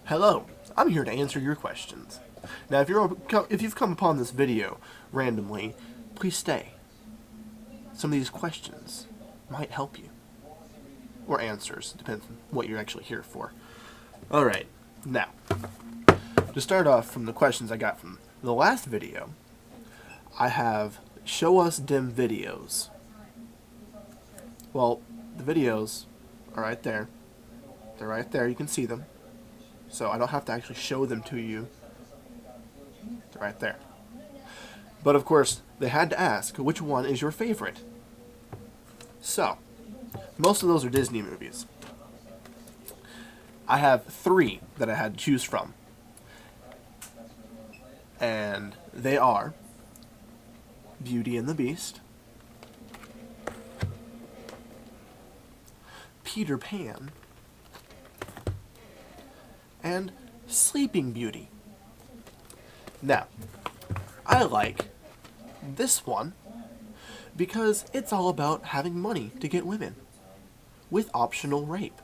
Hello, I'm here to answer your questions. Now, if you've come upon this video randomly, please stay. Some of these questions might help you. Or answers, depends on what you're actually here for. Alright, now, to start off from the questions I got from the last video, I have show us dim videos. Well, the videos are right there. They're right there, you can see them. So I don't have to actually show them to you. They're right there. But of course, they had to ask, which one is your favorite? So, most of those are Disney movies. I have 3 that I had to choose from. And they are Beauty and the Beast, Peter Pan, and Sleeping Beauty. Now, I like this one because it's all about having money to get women with optional rape.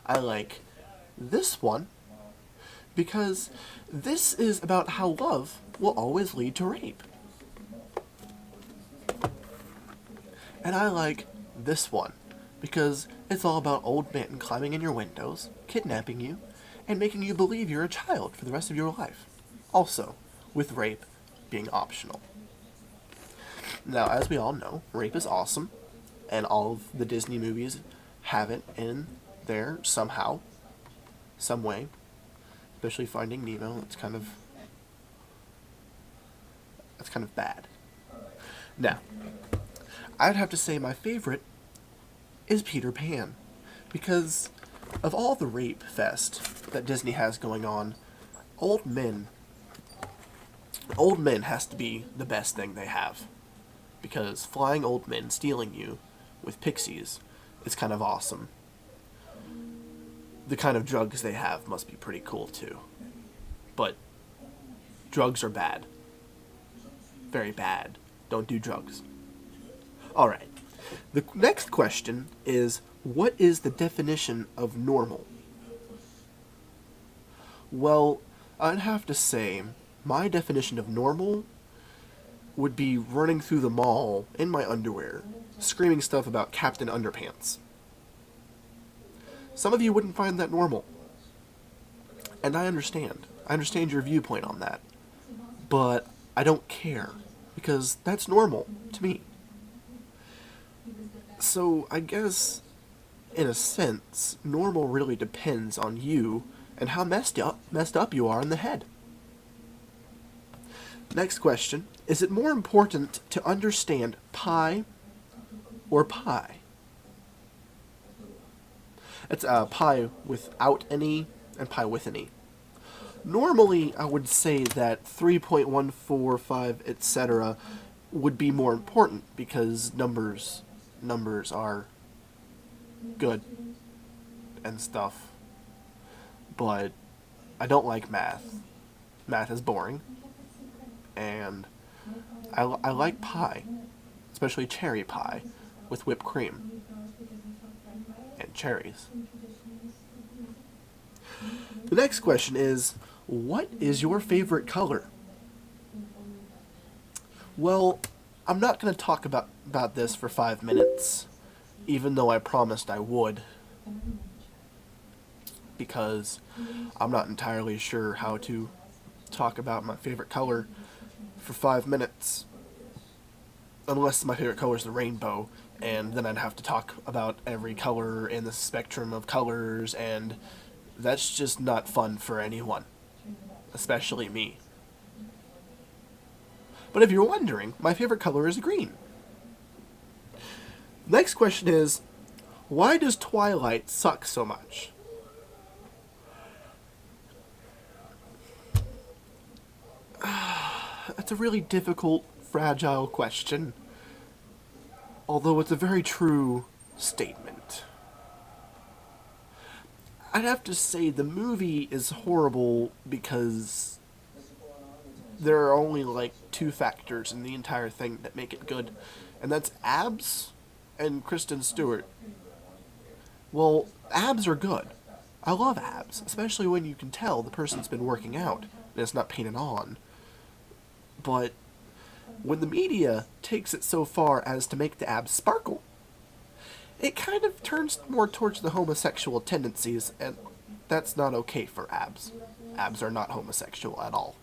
I like this one because this is about how love will always lead to rape. And I like this one because it's all about old men climbing in your windows, kidnapping you, and making you believe you're a child for the rest of your life. Also, with rape being optional. Now, as we all know, rape is awesome, and all of the Disney movies have it in there somehow, some way. Especially Finding Nemo, that's kind of bad. Now, I'd have to say my favorite is Peter Pan, because of all the rape fest that Disney has going on, old men has to be the best thing they have, because flying old men stealing you with pixies is kind of awesome. The kind of drugs they have must be pretty cool too. But drugs are bad. Very bad. Don't do drugs. Alright. The next question is, what is the definition of normal? Well, I'd have to say, my definition of normal would be running through the mall in my underwear, screaming stuff about Captain Underpants. Some of you wouldn't find that normal. And I understand. I understand your viewpoint on that. But I don't care, because that's normal to me. So I guess, in a sense, normal really depends on you and how messed up you are in the head. Next question. Is it more important to understand pie or pie? It's pie without an E and pie with an E. Normally, I would say that 3.145, etc. would be more important because numbers are good and stuff. But I don't like math. Math is boring. And I like pie, especially cherry pie with whipped cream and cherries. The next question is, what is your favorite color? Well, I'm not going to talk about this for 5 minutes, even though I promised I would, because I'm not entirely sure how to talk about my favorite color for 5 minutes, unless my favorite color is the rainbow, and then I'd have to talk about every color in the spectrum of colors, and that's just not fun for anyone, especially me. But if you're wondering, my favorite color is green. Next question is, why does Twilight suck so much? That's a really difficult, fragile question, although it's a very true statement. I'd have to say the movie is horrible because there are only like 2 factors in the entire thing that make it good, and that's abs and Kristen Stewart. Well, abs are good. I love abs, especially when you can tell the person's been working out and it's not painted on. But when the media takes it so far as to make the abs sparkle, it kind of turns more towards the homosexual tendencies, and that's not okay for abs. Abs are not homosexual at all.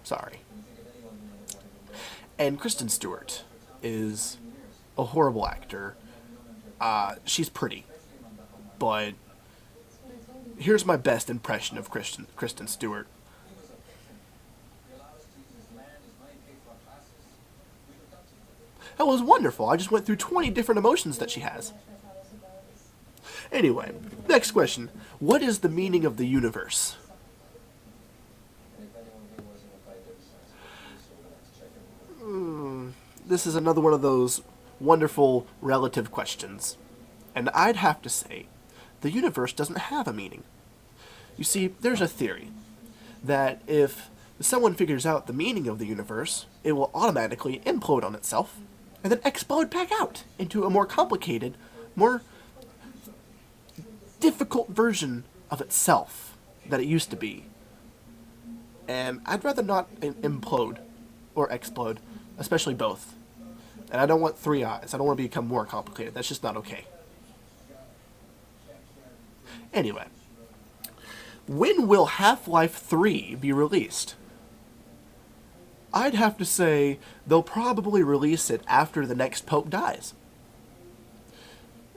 Sorry. And Kristen Stewart is a horrible actor. She's pretty, but here's my best impression of Kristen Stewart. That was wonderful. I just went through 20 different emotions that she has. Anyway, next question. What is the meaning of the universe? This is another one of those wonderful relative questions. And I'd have to say, the universe doesn't have a meaning. You see, there's a theory that if someone figures out the meaning of the universe, it will automatically implode on itself and then explode back out into a more complicated, more difficult version of itself that it used to be. And I'd rather not implode or explode, especially both. And I don't want three eyes. I don't want to become more complicated. That's just not okay. Anyway, when will Half-Life 3 be released? I'd have to say they'll probably release it after the next Pope dies.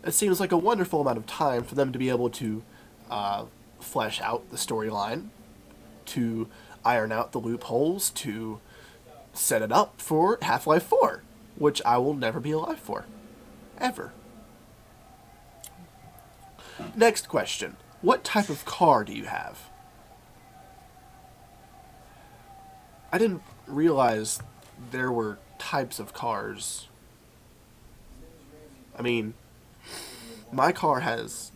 It seems like a wonderful amount of time for them to be able to flesh out the storyline, to iron out the loopholes, to set it up for Half-Life 4, which I will never be alive for. Ever. Next question. What type of car do you have? I didn't realize there were types of cars. I mean, my car has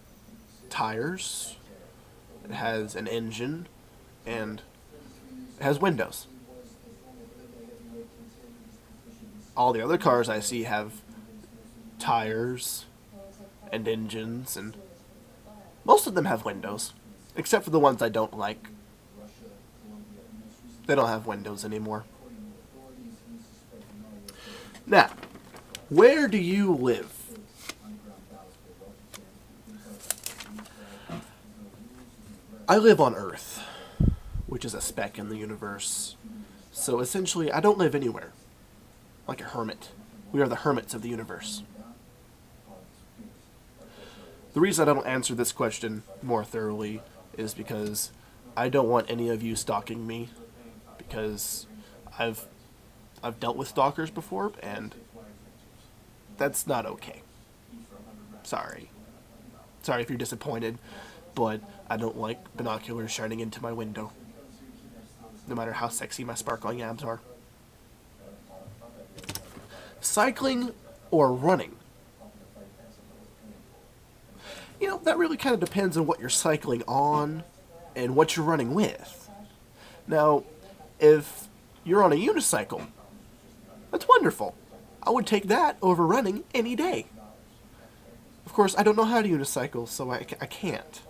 tires, it has an engine, and it has windows. All the other cars I see have tires and engines, and most of them have windows, except for the ones I don't like. They don't have windows anymore. Now, where do you live? I live on Earth, which is a speck in the universe. So essentially, I don't live anywhere. Like a hermit. We are the hermits of the universe. The reason I don't answer this question more thoroughly is because I don't want any of you stalking me, because I've dealt with stalkers before, and that's not okay. Sorry. Sorry if you're disappointed, but I don't like binoculars shining into my window, no matter how sexy my sparkling abs are. Cycling or running? You know, that really kind of depends on what you're cycling on and what you're running with. Now, if you're on a unicycle, that's wonderful. I would take that over running any day. Of course, I don't know how to unicycle, so I can't.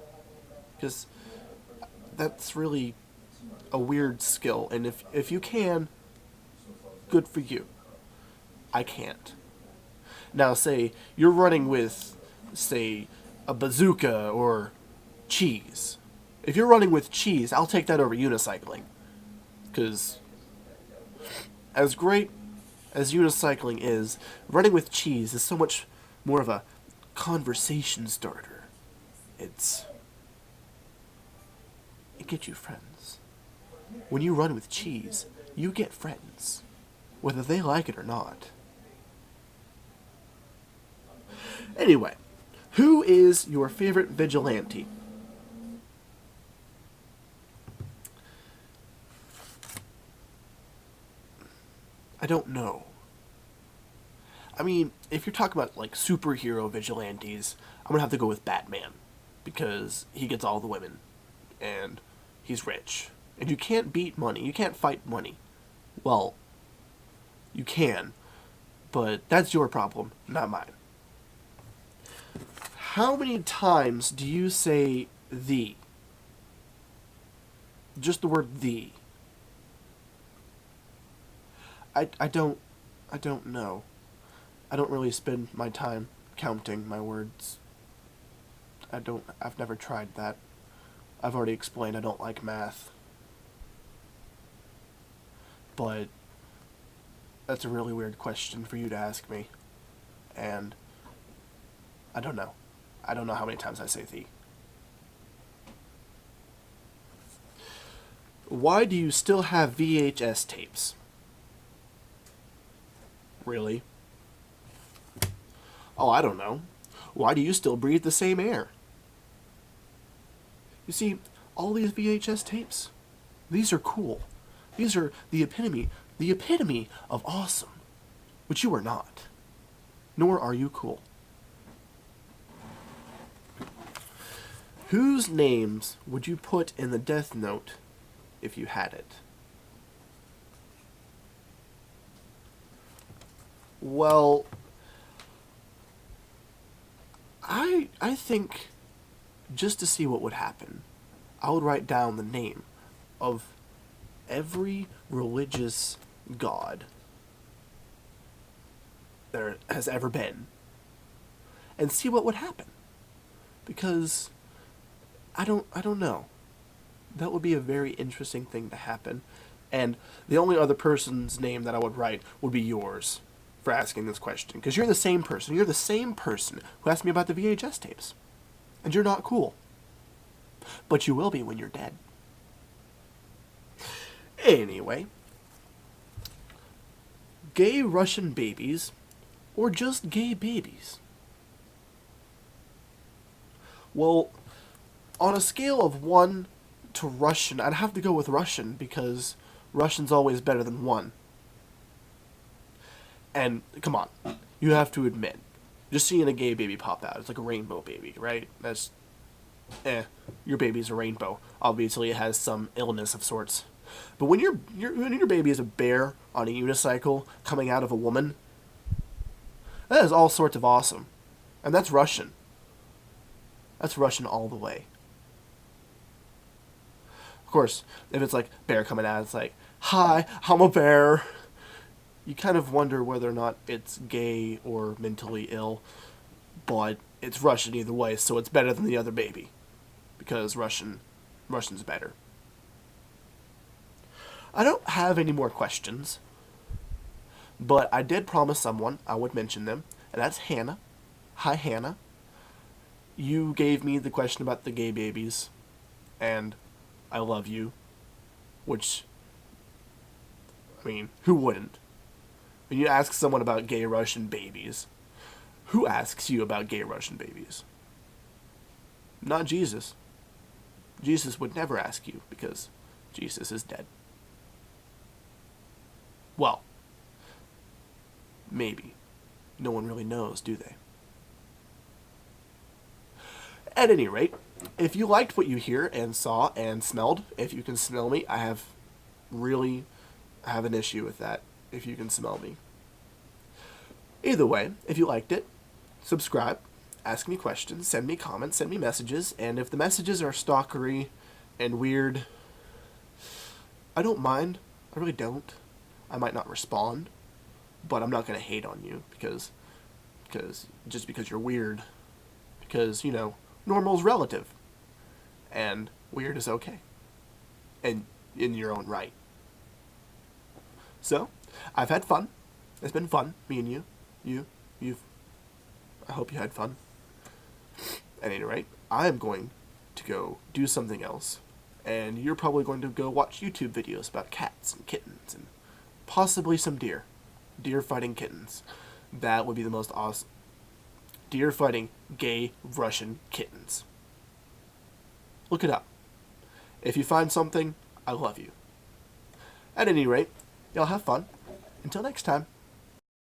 Because that's really a weird skill, and if you can, good for you. I can't. Now, say you're running with, say, a bazooka or cheese. If you're running with cheese, I'll take that over unicycling. Because as great as unicycling is, running with cheese is so much more of a conversation starter. It gets you friends. When you run with cheese, you get friends, whether they like it or not. Anyway, who is your favorite vigilante? I don't know. I mean, if you're talking about, like, superhero vigilantes, I'm gonna have to go with Batman. Because he gets all the women. And he's rich. And you can't beat money. You can't fight money. Well, you can. But that's your problem, not mine. How many times do you say the? Just the word the. I don't know. I don't really spend my time counting my words. I've never tried that. I've already explained I don't like math. But that's a really weird question for you to ask me. And I don't know. I don't know how many times I say the. Why do you still have VHS tapes? Really? Oh, I don't know. Why do you still breathe the same air? You see, all these VHS tapes, these are cool. These are the epitome of awesome, which you are not. Nor are you cool. Whose names would you put in the death note if you had it? Well, I think just to see what would happen, I would write down the name of every religious god there has ever been and see what would happen. Because I don't know. That would be a very interesting thing to happen. And the only other person's name that I would write would be yours for asking this question. Because you're the same person. You're the same person who asked me about the VHS tapes. And you're not cool. But you will be when you're dead. Anyway. Gay Russian babies or just gay babies? Well, on a scale of 1 to Russian, I'd have to go with Russian because Russian's always better than 1. And, come on, you have to admit, just seeing a gay baby pop out, it's like a rainbow baby, right? That's, your baby's a rainbow. Obviously, it has some illness of sorts. But when your baby is a bear on a unicycle coming out of a woman, that is all sorts of awesome. And that's Russian. That's Russian all the way. Of course, if it's like bear coming out, it's like, hi, I'm a bear. You kind of wonder whether or not it's gay or mentally ill, but it's Russian either way, so it's better than the other baby, because Russian's better. I don't have any more questions, but I did promise someone I would mention them, and that's Hannah. Hi, Hannah. You gave me the question about the gay babies, and I love you, which, I mean, who wouldn't? When you ask someone about gay Russian babies, who asks you about gay Russian babies? Not Jesus. Jesus would never ask you because Jesus is dead. Well, maybe. No one really knows, do they? At any rate, if you liked what you hear and saw and smelled, if you can smell me, I have an issue with that, if you can smell me. Either way, if you liked it, subscribe, ask me questions, send me comments, send me messages, and if the messages are stalkery and weird, I don't mind. I really don't. I might not respond, but I'm not going to hate on you because you're weird. Because, normal's relative. And weird is okay. And in your own right. So, I've had fun. It's been fun, me and you. I hope you had fun. At any rate, I am going to go do something else. And you're probably going to go watch YouTube videos about cats and kittens and possibly some deer. Deer fighting kittens. That would be the most awesome. Deer fighting gay Russian kittens. Look it up. If you find something, I love you. At any rate, y'all have fun. Until next time.